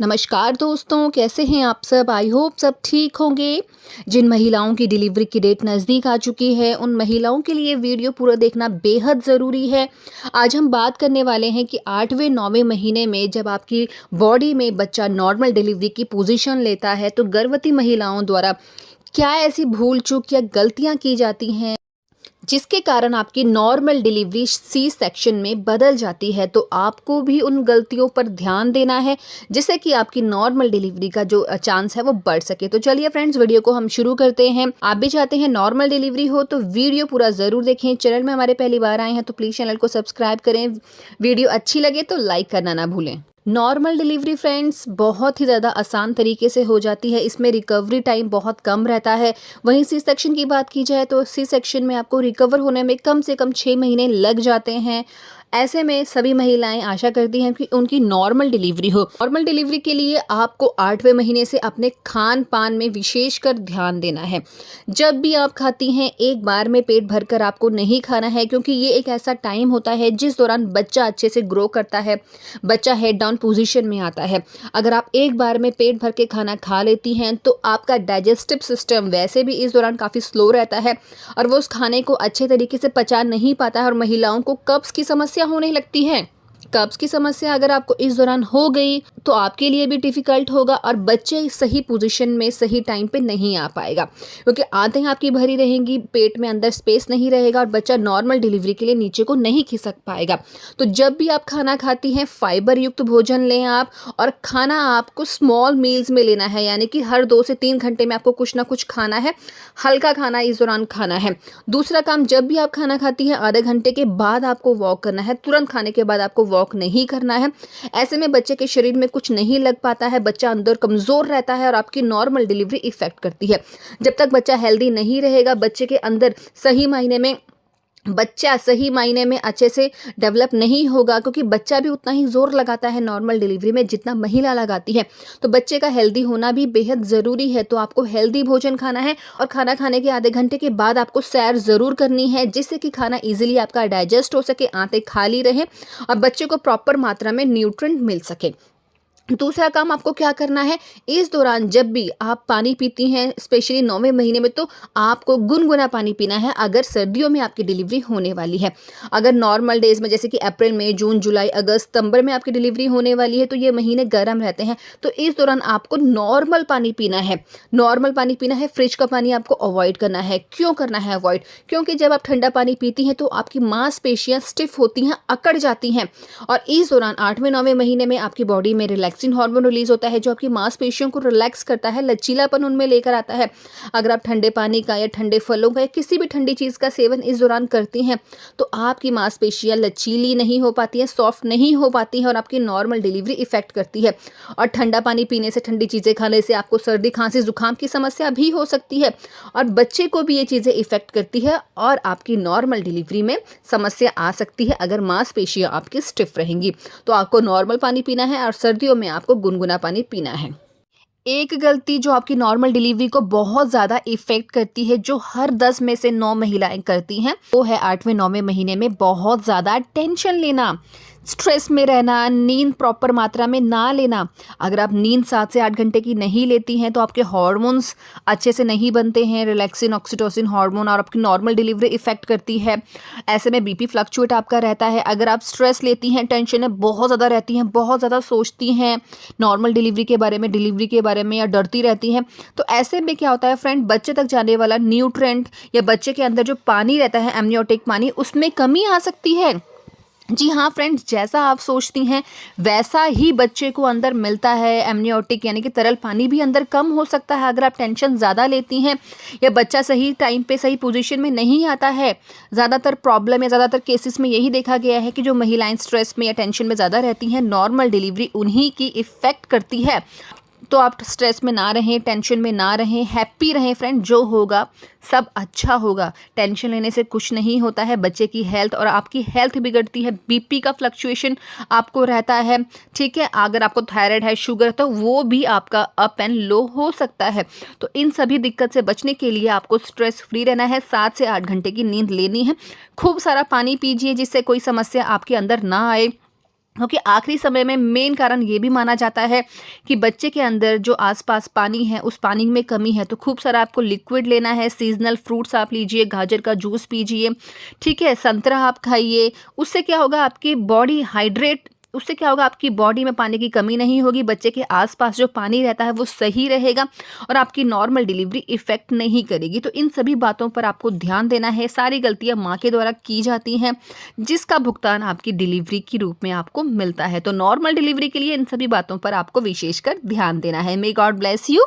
नमस्कार दोस्तों, कैसे हैं आप सब। आई होप सब ठीक होंगे। जिन महिलाओं की डिलीवरी की डेट नज़दीक आ चुकी है, उन महिलाओं के लिए वीडियो पूरा देखना बेहद ज़रूरी है। आज हम बात करने वाले हैं कि 8वें 9वें महीने में जब आपकी बॉडी में बच्चा नॉर्मल डिलीवरी की पोजीशन लेता है, तो गर्भवती महिलाओं द्वारा क्या ऐसी भूल चूक या गलतियां की जाती हैं जिसके कारण आपकी नॉर्मल डिलीवरी सी सेक्शन में बदल जाती है। तो आपको भी उन गलतियों पर ध्यान देना है जिससे कि आपकी नॉर्मल डिलीवरी का जो चांस है वो बढ़ सके। तो चलिए फ्रेंड्स, वीडियो को हम शुरू करते हैं। आप भी चाहते हैं नॉर्मल डिलीवरी हो तो वीडियो पूरा ज़रूर देखें। चैनल में हमारे पहली बार आए हैं तो प्लीज़ चैनल को सब्सक्राइब करें। वीडियो अच्छी लगे तो लाइक करना ना भूलें। नॉर्मल डिलीवरी फ्रेंड्स बहुत ही ज़्यादा आसान तरीके से हो जाती है। इसमें रिकवरी टाइम बहुत कम रहता है। वहीं सी सेक्शन की बात की जाए तो सी सेक्शन में आपको रिकवर होने में कम से कम 6 महीने लग जाते हैं। ऐसे में सभी महिलाएं आशा करती हैं कि उनकी नॉर्मल डिलीवरी हो। नॉर्मल डिलीवरी के लिए आपको 8वें महीने से अपने खान पान में विशेषकर ध्यान देना है। जब भी आप खाती हैं, एक बार में पेट भरकर आपको नहीं खाना है, क्योंकि ये एक ऐसा टाइम होता है जिस दौरान बच्चा अच्छे से ग्रो करता है, बच्चा हेड डाउन पोजीशन में आता है। अगर आप एक बार में पेट भर के खाना खा लेती हैं तो आपका डाइजेस्टिव सिस्टम वैसे भी इस दौरान काफ़ी स्लो रहता है और वो उस खाने को अच्छे तरीके से पचा नहीं पाता है और महिलाओं को कब्ज़ की समस्या होने लगती है। कब्ज़ की समस्या अगर आपको इस दौरान हो गई तो आपके लिए भी डिफ़िकल्ट होगा और बच्चे सही पोजीशन में सही टाइम पे नहीं आ पाएगा, क्योंकि आंतें आपकी भरी रहेंगी, पेट में अंदर स्पेस नहीं रहेगा और बच्चा नॉर्मल डिलीवरी के लिए नीचे को नहीं खिसक पाएगा। तो जब भी आप खाना खाती हैं, फाइबर युक्त भोजन लें आप, और खाना आपको स्मॉल मील्स में लेना है, यानी कि हर 2 से 3 घंटे में आपको कुछ ना कुछ खाना है, हल्का खाना इस दौरान खाना है। दूसरा काम, जब भी आप खाना खाती हैं आधे घंटे के बाद आपको वॉक करना है, तुरंत खाने के बाद आपको वॉक नहीं करना है। ऐसे में बच्चे के शरीर में कुछ नहीं लग पाता है, बच्चा अंदर कमजोर रहता है और आपकी नॉर्मल डिलीवरी इफेक्ट करती है। जब तक बच्चा हेल्दी नहीं रहेगा, बच्चे के अंदर बच्चा सही मायने में अच्छे से डेवलप नहीं होगा, क्योंकि बच्चा भी उतना ही जोर लगाता है नॉर्मल डिलीवरी में जितना महिला लगाती है। तो बच्चे का हेल्दी होना भी बेहद ज़रूरी है। तो आपको हेल्दी भोजन खाना है और खाना खाने के आधे घंटे के बाद आपको सैर ज़रूर करनी है, जिससे कि खाना इजीली आपका डाइजेस्ट हो सके, आंतें खाली रहें और बच्चे को प्रॉपर मात्रा में न्यूट्रिएंट मिल सके। दूसरा काम आपको क्या करना है, इस दौरान जब भी आप पानी पीती हैं, स्पेशली 9वें महीने में, तो आपको गुनगुना पानी पीना है अगर सर्दियों में आपकी डिलीवरी होने वाली है। अगर नॉर्मल डेज में जैसे कि अप्रैल मई जून जुलाई अगस्त सितंबर में आपकी डिलीवरी होने वाली है तो ये महीने गर्म रहते हैं, तो इस दौरान आपको नॉर्मल पानी पीना है। नॉर्मल पानी पीना है, फ्रिज का पानी आपको अवॉइड करना है। क्यों करना है अवॉइड? क्योंकि जब आप ठंडा पानी पीती हैं तो आपकी मांसपेशियां स्टिफ होती हैं, अकड़ जाती हैं, और इस दौरान 8वें 9वें महीने में आपकी बॉडी में रिलैक्सिंग हार्मोन रिलीज होता है जो आपकी मांसपेशियों को रिलैक्स करता है, लचीलापन उनमें लेकर आता है। अगर आप ठंडे पानी का या ठंडे फलों का या किसी भी ठंडी चीज़ का सेवन इस दौरान करती हैं तो आपकी मांसपेशियां लचीली नहीं हो पाती हैं, सॉफ्ट नहीं हो पाती हैं और आपकी नॉर्मल डिलीवरी इफेक्ट करती है। और ठंडा पानी पीने से, ठंडी चीज़ें खाने से आपको सर्दी खांसी जुकाम की समस्या भी हो सकती है और बच्चे को भी ये चीज़ें इफेक्ट करती है और आपकी नॉर्मल डिलीवरी में समस्या आ सकती है अगर मांसपेशियां आपकी स्टिफ रहेंगी। तो आपको नॉर्मल पानी पीना है और सर्दियों में आपको गुनगुना पानी पीना है। एक गलती जो आपकी नॉर्मल डिलीवरी को बहुत ज़्यादा इफेक्ट करती है, जो हर 10 में से 9 महिलाएं करती हैं, वो है 8वें 9वें महीने में बहुत ज़्यादा टेंशन लेना, स्ट्रेस में रहना, नींद प्रॉपर मात्रा में ना लेना। अगर आप नींद 7 से 8 घंटे की नहीं लेती हैं तो आपके हार्मोन्स अच्छे से नहीं बनते हैं, रिलैक्सिन ऑक्सीटोसिन हार्मोन, और आपकी नॉर्मल डिलीवरी इफेक्ट करती है। ऐसे में बीपी फ्लक्चुएट आपका रहता है। अगर आप स्ट्रेस लेती हैं, टेंशनें बहुत ज़्यादा रहती हैं, बहुत ज़्यादा सोचती हैं नॉर्मल डिलीवरी के बारे में, डिलीवरी के बारे में, या डरती रहती हैं, तो ऐसे में क्या होता है फ्रेंड, बच्चे तक जाने वाला न्यूट्रिएंट या बच्चे के अंदर जो पानी रहता है, एमनियोटिक पानी, उसमें कमी आ सकती है। जी हाँ फ्रेंड्स, जैसा आप सोचती हैं वैसा ही बच्चे को अंदर मिलता है। एमनियोटिक यानी कि तरल पानी भी अंदर कम हो सकता है अगर आप टेंशन ज़्यादा लेती हैं या बच्चा सही टाइम पे सही पोजीशन में नहीं आता है। ज़्यादातर प्रॉब्लम या ज़्यादातर केसेस में यही देखा गया है कि जो महिलाएं स्ट्रेस में या टेंशन में ज़्यादा रहती हैं, नॉर्मल डिलीवरी उन्हीं की इफ़ेक्ट करती है। तो आप स्ट्रेस में ना रहें, टेंशन में ना रहें, हैप्पी रहें फ्रेंड। जो होगा सब अच्छा होगा। टेंशन लेने से कुछ नहीं होता है, बच्चे की हेल्थ और आपकी हेल्थ बिगड़ती है। बीपी का फ्लक्चुएशन आपको रहता है, ठीक है। अगर आपको थायराइड है, शुगर है, तो वो भी आपका अप एंड लो हो सकता है। तो इन सभी दिक्कत से बचने के लिए आपको स्ट्रेस फ्री रहना है। 7 से 8 घंटे की नींद लेनी है। खूब सारा पानी पीजिए जिससे कोई समस्या आपके अंदर ना आए। क्योंकि आखिरी समय में मेन कारण ये भी माना जाता है कि बच्चे के अंदर जो आसपास पानी है उस पानी में कमी है, तो खूब सारा आपको लिक्विड लेना है। सीजनल फ्रूट्स आप लीजिए, गाजर का जूस पीजिए, ठीक है, संतरा आप खाइए। उससे क्या होगा, आपकी बॉडी हाइड्रेट, उससे क्या होगा, आपकी बॉडी में पानी की कमी नहीं होगी, बच्चे के आसपास जो पानी रहता है वो सही रहेगा और आपकी नॉर्मल डिलीवरी इफेक्ट नहीं करेगी। तो इन सभी बातों पर आपको ध्यान देना है। सारी गलतियां माँ के द्वारा की जाती हैं जिसका भुगतान आपकी डिलीवरी के रूप में आपको मिलता है। तो नॉर्मल डिलीवरी के लिए इन सभी बातों पर आपको विशेषकर ध्यान देना है। May God bless you.